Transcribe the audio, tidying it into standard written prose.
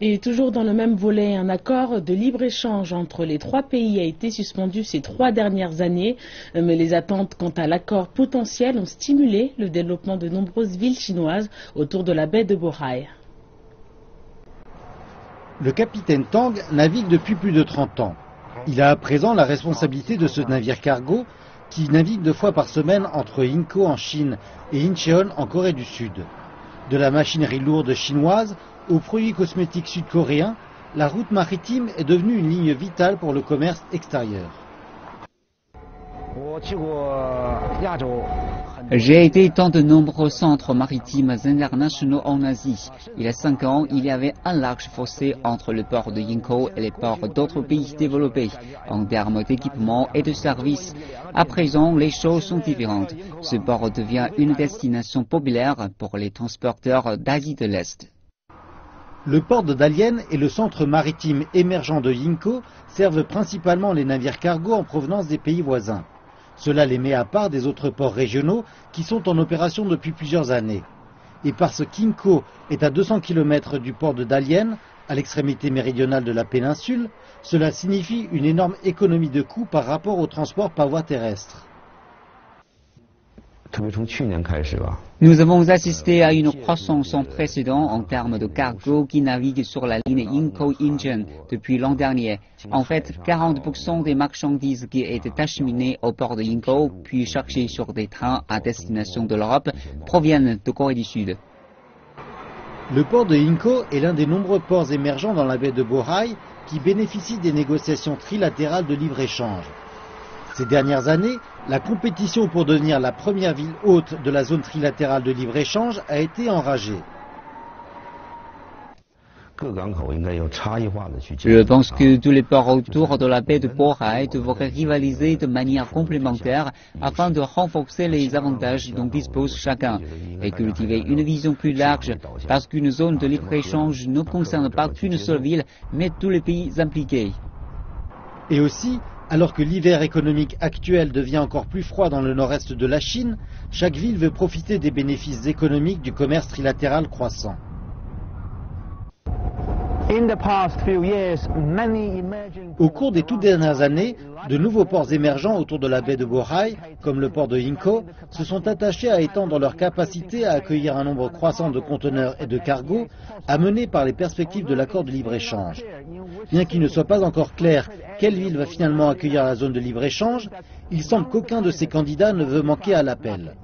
Et toujours dans le même volet, un accord de libre-échange entre les trois pays a été suspendu ces 3 dernières années. Mais les attentes quant à l'accord potentiel ont stimulé le développement de nombreuses villes chinoises autour de la baie de Bohai. Le capitaine Tang navigue depuis plus de 30 ans. Il a à présent la responsabilité de ce navire cargo qui navigue 2 fois par semaine entre Incheon en Chine et Incheon en Corée du Sud. De la machinerie lourde chinoise aux produits cosmétiques sud-coréens, la route maritime est devenue une ligne vitale pour le commerce extérieur. J'ai été dans de nombreux centres maritimes internationaux en Asie. Il y a 5 ans, il y avait un large fossé entre le port de Incheon et les ports d'autres pays développés, en termes d'équipement et de services. À présent, les choses sont différentes. Ce port devient une destination populaire pour les transporteurs d'Asie de l'Est. Le port de Dalian et le centre maritime émergent de Incheon servent principalement les navires cargo en provenance des pays voisins. Cela les met à part des autres ports régionaux qui sont en opération depuis plusieurs années. Et parce qu'Incheon est à 200 km du port de Dalian, à l'extrémité méridionale de la péninsule, cela signifie une énorme économie de coûts par rapport au transport par voie terrestre. Nous avons assisté à une croissance sans précédent en termes de cargo qui naviguent sur la ligne Incheon-Incheon depuis l'an dernier. En fait, 40% des marchandises qui étaient acheminées au port de Incheon puis chargées sur des trains à destination de l'Europe proviennent de Corée du Sud. Le port de Incheon est l'un des nombreux ports émergents dans la baie de Bohai qui bénéficient des négociations trilatérales de libre-échange. Ces dernières années, la compétition pour devenir la première ville hôte de la zone trilatérale de libre-échange a été enragée. Je pense que tous les ports autour de la baie de Bohai devraient rivaliser de manière complémentaire afin de renforcer les avantages dont dispose chacun et cultiver une vision plus large parce qu'une zone de libre-échange ne concerne pas qu'une seule ville mais tous les pays impliqués. Et aussi, alors que l'hiver économique actuel devient encore plus froid dans le nord-est de la Chine, chaque ville veut profiter des bénéfices économiques du commerce trilatéral croissant. Au cours des toutes dernières années, de nouveaux ports émergents autour de la baie de Bohai, comme le port de Incheon, se sont attachés à étendre leur capacité à accueillir un nombre croissant de conteneurs et de cargos, amenés par les perspectives de l'accord de libre-échange. Bien qu'il ne soit pas encore clair quelle ville va finalement accueillir la zone de libre-échange, il semble qu'aucun de ces candidats ne veut manquer à l'appel.